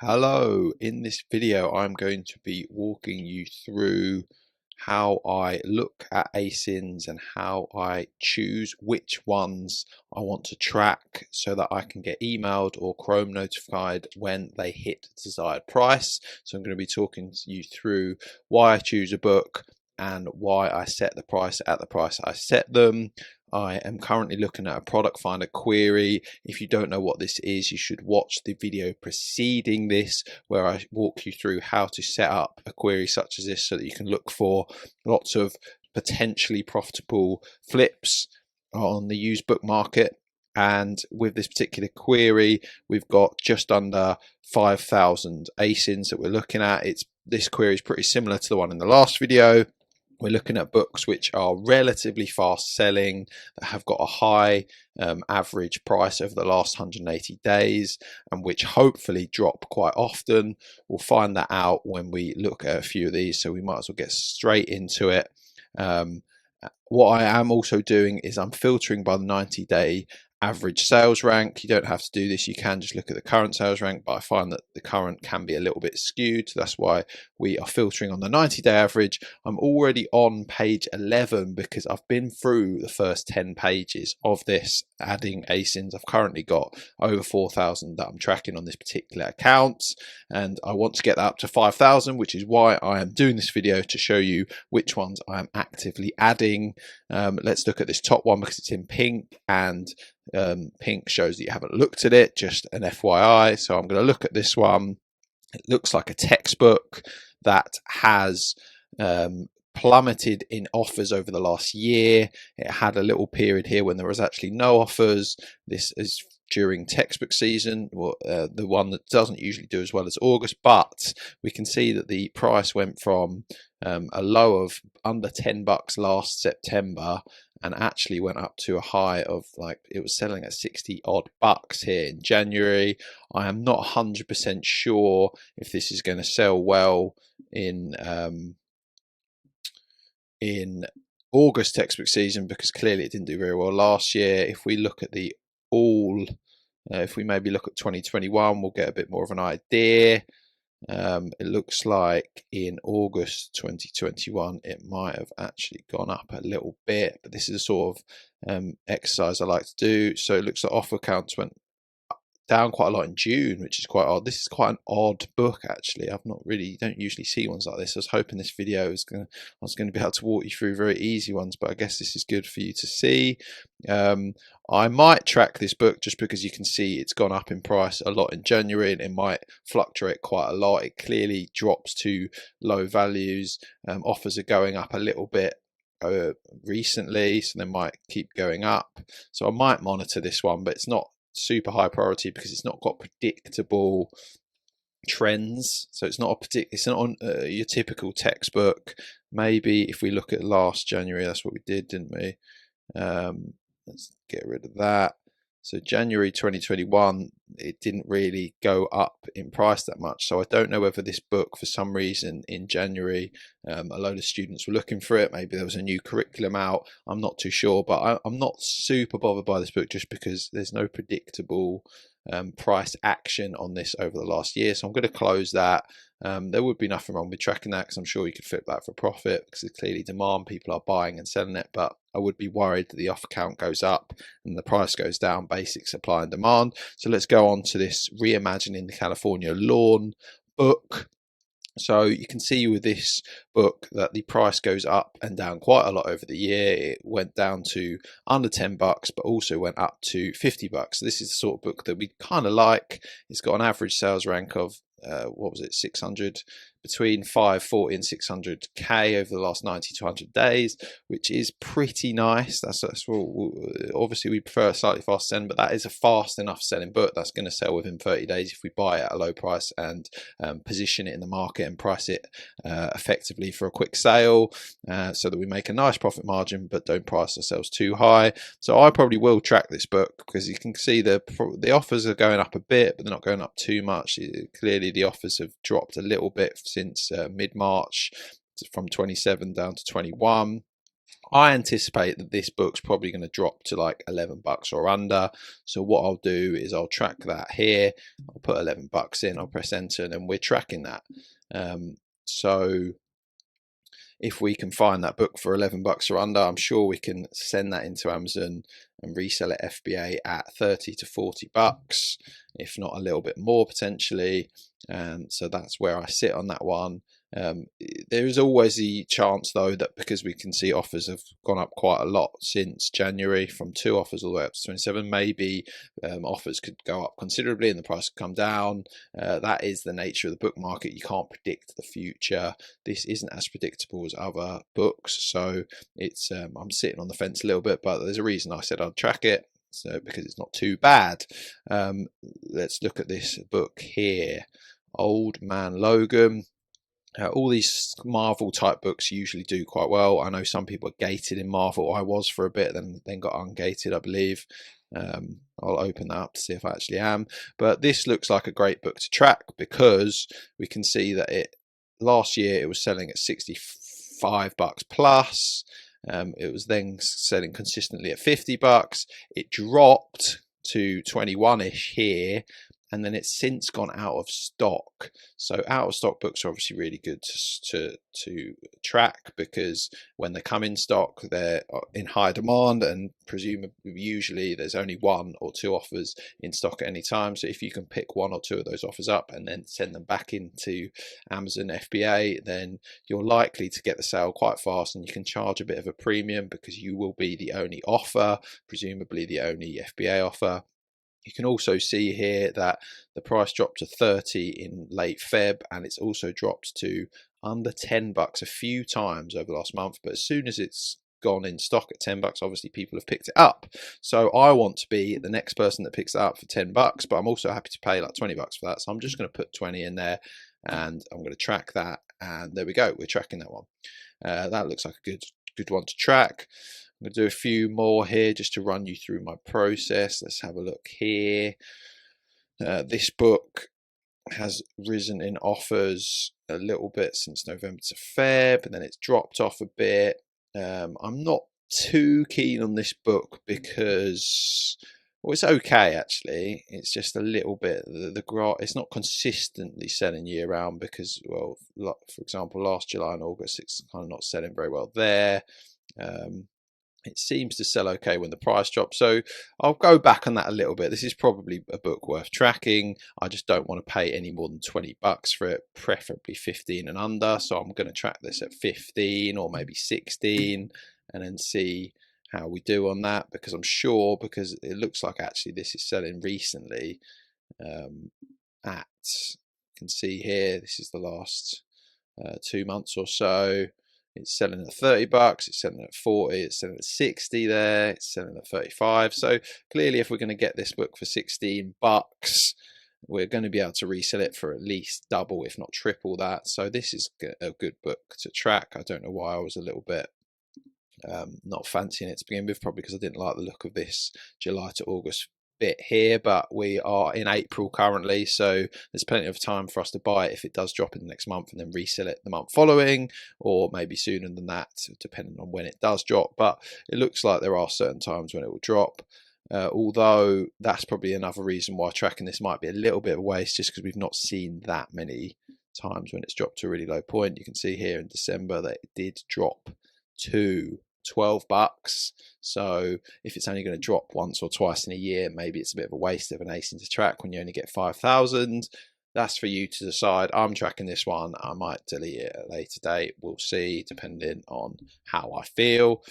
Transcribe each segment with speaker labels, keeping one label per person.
Speaker 1: Hello, in this video I'm going to be walking you through how I look at ASINs and how I choose which ones I want to track so that I can get emailed or Chrome notified when they hit the desired price. So I'm going to be talking to you through why I choose a book and why I set the price at the price I set them. I am currently looking at a product finder query. If you don't know what this is, you should watch the video preceding this where I walk you through how to set up a query such as this so that you can look for lots of potentially profitable flips on the used book market. And with this particular query, we've got just under 5,000 ASINs that we're looking at. This query is pretty similar to the one in the last video. We're looking at books which are relatively fast selling, that have got a high average price over the last 180 days, and which hopefully drop quite often. We'll find that out when we look at a few of these, so we might as well get straight into it. What I am also doing is I'm filtering by the 90-day average sales rank. You don't have to do this, you can just look at the current sales rank, but I find that the current can be a little bit skewed, so that's why we are filtering on the 90-day average. I'm already on page 11 because I've been through the first 10 pages of this adding ASINs. I've currently got over 4,000 that I'm tracking on this particular account, and I want to get that up to 5,000, which is why I am doing this video, to show you which ones I am actively adding. Let's look at this top one because it's in pink, and pink shows that you haven't looked at it, just an FYI. So I'm going to look at this one. It looks like a textbook that has plummeted in offers over the last year. It had a little period here when there was actually no offers. This is during textbook season, the one that doesn't usually do as well as August, but we can see that the price went from a low of under $10 last September and actually went up to a high of, like, it was selling at 60 odd bucks here in January. I am not 100% sure if this is going to sell well in August textbook season, because clearly it didn't do very well last year. If we look at the if we maybe look at 2021, we'll get a bit more of an idea. It looks like in August 2021 it might have actually gone up a little bit, but this is a sort of exercise I like to do. So it looks like offer counts went down quite a lot in June, which is quite odd. This is quite an odd book, actually. You don't usually see ones like this. I was hoping this video I was going to be able to walk you through very easy ones, but I guess this is good for you to see. I might track this book just because you can see it's gone up in price a lot in January, and it might fluctuate quite a lot. It clearly drops to low values. Offers are going up a little bit recently, so they might keep going up. So I might monitor this one, but it's not super high priority because it's not got predictable trends. So it's not on your typical textbook. Maybe if we look at last January, that's what we did, didn't we? Let's get rid of that. So January 2021, it didn't really go up in price that much. So I don't know whether this book, for some reason in January, a load of students were looking for it. Maybe there was a new curriculum out. I'm not too sure, but I'm not super bothered by this book just because there's no predictable price action on this over the last year. So I'm going to close that. There would be nothing wrong with tracking that because I'm sure you could flip that for profit because there's clearly demand. People are buying and selling it, but I would be worried that the offer count goes up and the price goes down. Basic supply and demand. So let's go on to this Reimagining the California Lawn book. So you can see with this book that the price goes up and down quite a lot over the year. It went down to under $10, but also went up to $50. So this is the sort of book that we kind of like. It's got an average sales rank of 600, between 540 and 600k over the last 90 to 100 days, which is pretty nice. That's obviously we prefer a slightly fast selling, but that is a fast enough selling book that's going to sell within 30 days if we buy it at a low price and position it in the market and price it effectively for a quick sale, so that we make a nice profit margin but don't price ourselves too high. So I probably will track this book because you can see the offers are going up a bit, but they're not going up too much. Clearly the offers have dropped a little bit since mid-March, from 27 down to 21. I anticipate that this book's probably going to drop to like $11 or under. So what I'll do is I'll track that here. I'll put $11 in, I'll press enter, and then we're tracking that. So if we can find that book for $11 or under, I'm sure we can send that into Amazon and resell it FBA at $30 to $40, if not a little bit more potentially. So that's where I sit on that one. There is always the chance, though, that because we can see offers have gone up quite a lot since January, from 2 offers all the way up to 27, maybe offers could go up considerably and the price could come down. That is the nature of the book market. You can't predict the future. This isn't as predictable as other books, so it's I'm sitting on the fence a little bit, but there's a reason I said I'd track it. So because it's not too bad. Let's look at this book here, Old Man Logan. All these Marvel type books usually do quite well. I know some people are gated in Marvel. I was for a bit, then got ungated, I believe. I'll open that up to see if I actually am. But this looks like a great book to track because we can see that last year it was selling at $65 plus. It was then selling consistently at $50. It dropped to 21-ish here, and then it's since gone out of stock. So out of stock books are obviously really good to track, because when they come in stock, they're in high demand, and presumably usually there's only 1 or 2 offers in stock at any time. So if you can pick 1 or 2 of those offers up and then send them back into Amazon FBA, then you're likely to get the sale quite fast, and you can charge a bit of a premium because you will be the only offer, presumably the only FBA offer. You can also see here that the price dropped to 30 in late Feb, and it's also dropped to under $10 a few times over the last month. But as soon as it's gone in stock at $10, obviously people have picked it up. So I want to be the next person that picks it up for $10, but I'm also happy to pay like $20 for that. So I'm just going to put 20 in there, and I'm going to track that. And there we go. We're tracking that one. That looks like a good one to track. I'm going to do a few more here just to run you through my process. Let's have a look here. This book has risen in offers a little bit since November to Feb, and then it's dropped off a bit. I'm not too keen on this book because, well, it's okay actually. It's just a little bit, it's not consistently selling year round because, well, for example, last July and August, it's kind of not selling very well there. It seems to sell okay when the price drops. So I'll go back on that a little bit. This is probably a book worth tracking. I just don't want to pay any more than $20 for it, preferably 15 and under. So I'm going to track this at 15 or maybe 16 and then see how we do on that, because I'm sure, because it looks like actually this is selling recently you can see here, this is the last 2 months or so. It's selling at $30, it's selling at 40, it's selling at 60 there, it's selling at 35. So clearly if we're going to get this book for $16, we're going to be able to resell it for at least double, if not triple that. So this is a good book to track. I don't know why I was a little bit not fancying it to begin with, probably because I didn't like the look of this July to August bit here, but we are in April currently, so there's plenty of time for us to buy it if it does drop in the next month, and then resell it the month following, or maybe sooner than that, depending on when it does drop. But it looks like there are certain times when it will drop, although that's probably another reason why tracking this might be a little bit of a waste, just because we've not seen that many times when it's dropped to a really low point. You can see here in December that it did drop to $12. So if it's only going to drop once or twice in a year, maybe it's a bit of a waste of an ASIN to track when you only get 5,000. That's for you to decide. I'm tracking this one. I might delete it at a later date. We'll see, depending on how I feel.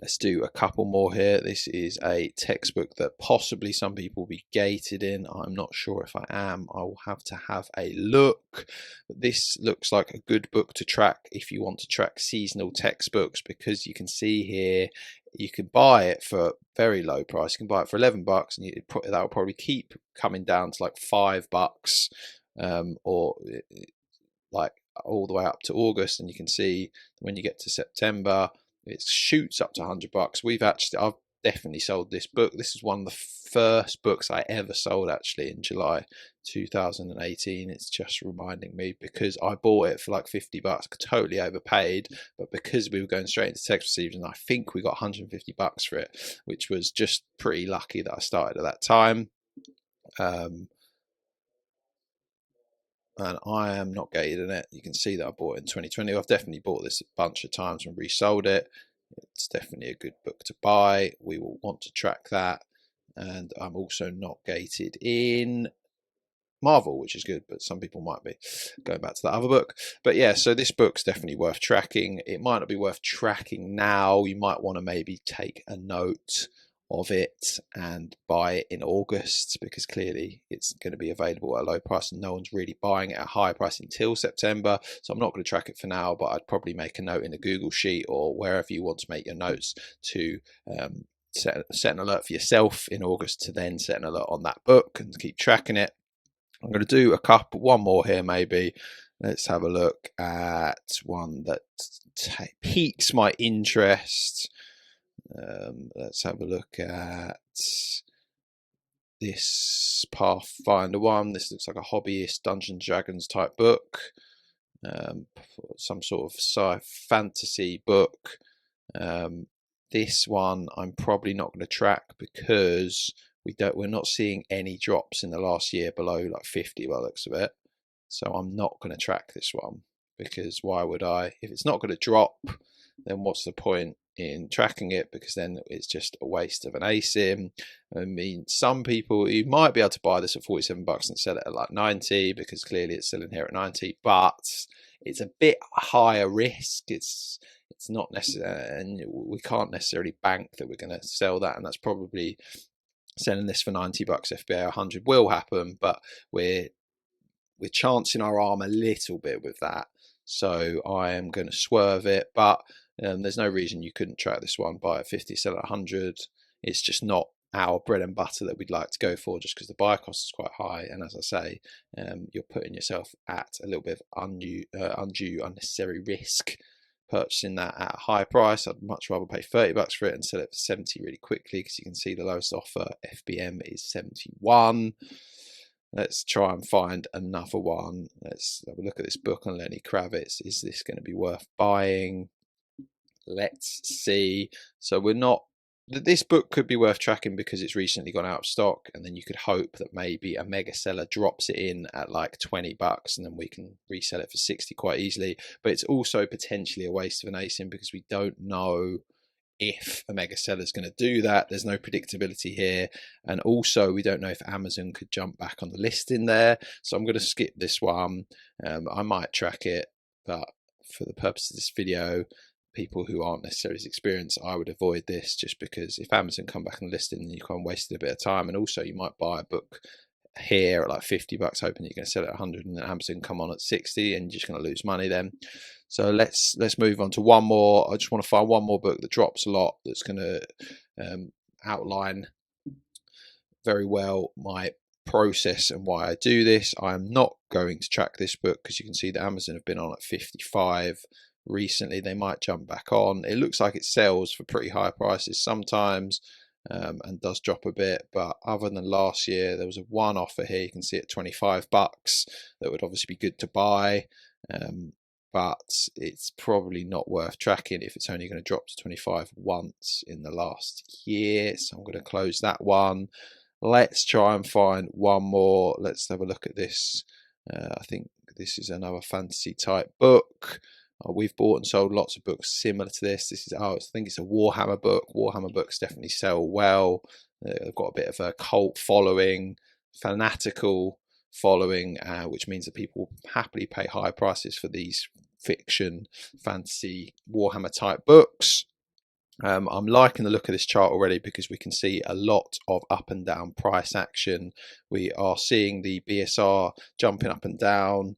Speaker 1: Let's do a couple more here. This is a textbook that possibly some people will be gated in. I'm not sure if I am. I will have to have a look. But this looks like a good book to track if you want to track seasonal textbooks, because you can see here you can buy it for very low price. You can buy it for $11, and that will probably keep coming down to like $5, or like all the way up to August. And you can see when you get to September, it shoots up to $100. I've definitely sold this book. This is one of the first books I ever sold actually in July 2018. It's just reminding me because I bought it for like $50, totally overpaid, but because we were going straight into text receivers, and I think we got $150 for it, which was just pretty lucky that I started at that time. And I am not gated in it. You can see that I bought it in 2020. I've definitely bought this a bunch of times and resold it. It's definitely a good book to buy. We will want to track that. And I'm also not gated in Marvel, which is good, but some people might be going back to that other book. But yeah, so this book's definitely worth tracking. It might not be worth tracking now. You might want to maybe take a note of it and buy it in August, because clearly it's going to be available at a low price and no one's really buying it at a high price until September. So I'm not going to track it for now, but I'd probably make a note in a Google Sheet or wherever you want to make your notes to set an alert for yourself in August to then set an alert on that book and keep tracking it. I'm going to do one more here maybe. Let's have a look at one that piques my interest. Let's have a look at this Pathfinder one. This looks like a hobbyist Dungeons & Dragons type book. Some sort of fantasy book. This one I'm probably not going to track because we're not seeing any drops in the last year below like 50 by the looks of it. So I'm not going to track this one, because why would I? If it's not going to drop, then what's the point in tracking it? Because then it's just a waste of an ASIM. I mean, some people, you might be able to buy this at $47 and sell it at like 90, because clearly it's selling here at 90, but it's a bit higher risk. It's not necessary, and we can't necessarily bank that we're going to sell that, and that's probably selling this for $90 FBA 100 will happen, but we're chancing our arm a little bit with that. So I am going to swerve it, but there's no reason you couldn't track this one, buy at 50, sell at 100. It's just not our bread and butter that we'd like to go for, just because the buy cost is quite high. And as I say, you're putting yourself at a little bit of unnecessary risk purchasing that at a high price. I'd much rather pay $30 for it and sell it for 70 really quickly, because you can see the lowest offer FBM is 71. Let's try and find another one. Let's have a look at this book on Lenny Kravitz. Is this going to be worth buying? Let's see. So this book could be worth tracking because it's recently gone out of stock, and then you could hope that maybe a mega seller drops it in at like $20 and then we can resell it for 60 quite easily. But it's also potentially a waste of an ASIN because we don't know if a mega seller is going to do that. There's no predictability here, and also we don't know if Amazon could jump back on the list in there. So I'm going to skip this one. I might track it, but for the purpose of this video, people who aren't necessarily as experienced, I would avoid this, just because if Amazon come back on the listing, then you kind of wasted a bit of time, and also you might buy a book here at like $50 hoping you're going to sell it at 100, and then Amazon come on at 60 and you're just going to lose money then. So let's move on to one more. I just want to find one more book that drops a lot, that's going to outline very well my process and why I do this. I'm not going to track this book because you can see that Amazon have been on at 55 recently. They might jump back on. It looks like it sells for pretty high prices sometimes, and does drop a bit, but other than last year, there was a one offer here. You can see it $25 that would obviously be good to buy, but it's probably not worth tracking if it's only going to drop to 25 once in the last year. So I'm going to close that one. Let's try and find one more. Let's have a look at this. I think this is another fantasy type book. We've bought and sold lots of books similar to this. This is, I think it's a Warhammer book. Warhammer books definitely sell well. They've got a bit of a cult following, fanatical following, which means that people happily pay high prices for these fiction, fantasy, Warhammer type books. I'm liking the look of this chart already because we can see a lot of up and down price action. We are seeing the BSR jumping up and down.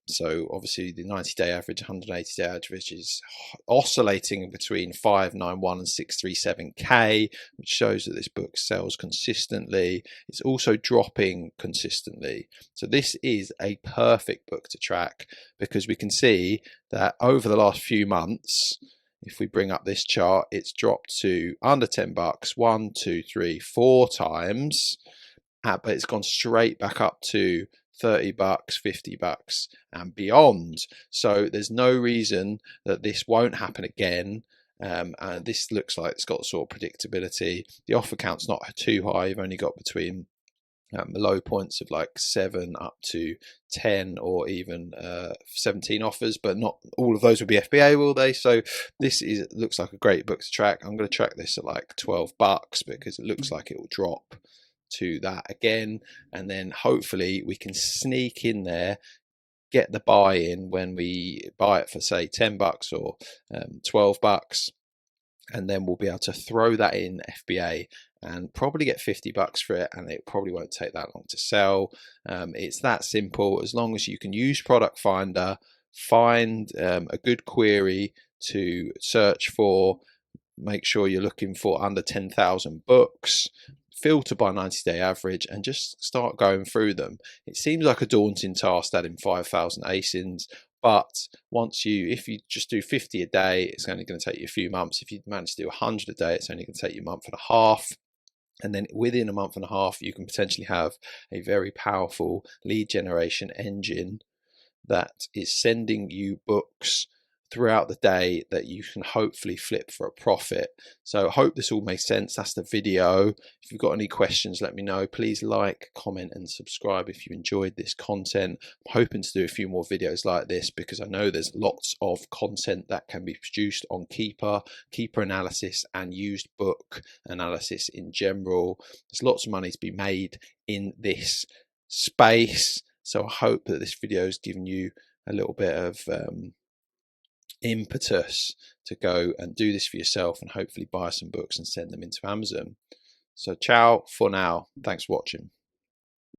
Speaker 1: So obviously the 90-day average, 180-day average is oscillating between 591 and 637k, which shows that this book sells consistently. It's also dropping consistently. So this is a perfect book to track because we can see that over the last few months, if we bring up this chart, it's dropped to under $10 1, 2, 3, 4 times, but it's gone straight back up to $30, $50 and beyond. So there's no reason that this won't happen again. And this looks like it's got sort of predictability. The offer count's not too high. You've only got between low points of like 7 up to 10 or even 17 offers, but not all of those will be FBA, will they? So this looks like a great book to track. I'm going to track this at like $12 because it looks like it will drop to that again, and then hopefully we can sneak in there, get the buy-in when we buy it for say $10 or $12, and then we'll be able to throw that in FBA and probably get $50 for it, and it probably won't take that long to sell. It's that simple. As long as you can use Product Finder, find a good query to search for, make sure you're looking for under 10,000 books, filter by 90-day average, and just start going through them. It seems like a daunting task adding 5,000 ASINs, but if you just do 50 a day, it's only going to take you a few months. If you manage to do 100 a day, it's only going to take you a month and a half. And then within a month and a half, you can potentially have a very powerful lead generation engine that is sending you books throughout the day that you can hopefully flip for a profit. So I hope this all makes sense. That's the video. If you've got any questions, let me know. Please like, comment and subscribe if you enjoyed this content. I'm hoping to do a few more videos like this because I know there's lots of content that can be produced on Keepa analysis and used book analysis in general. There's lots of money to be made in this space. So I hope that this video has given you a little bit of impetus to go and do this for yourself and hopefully buy some books and send them into Amazon. So ciao for now. Thanks for watching.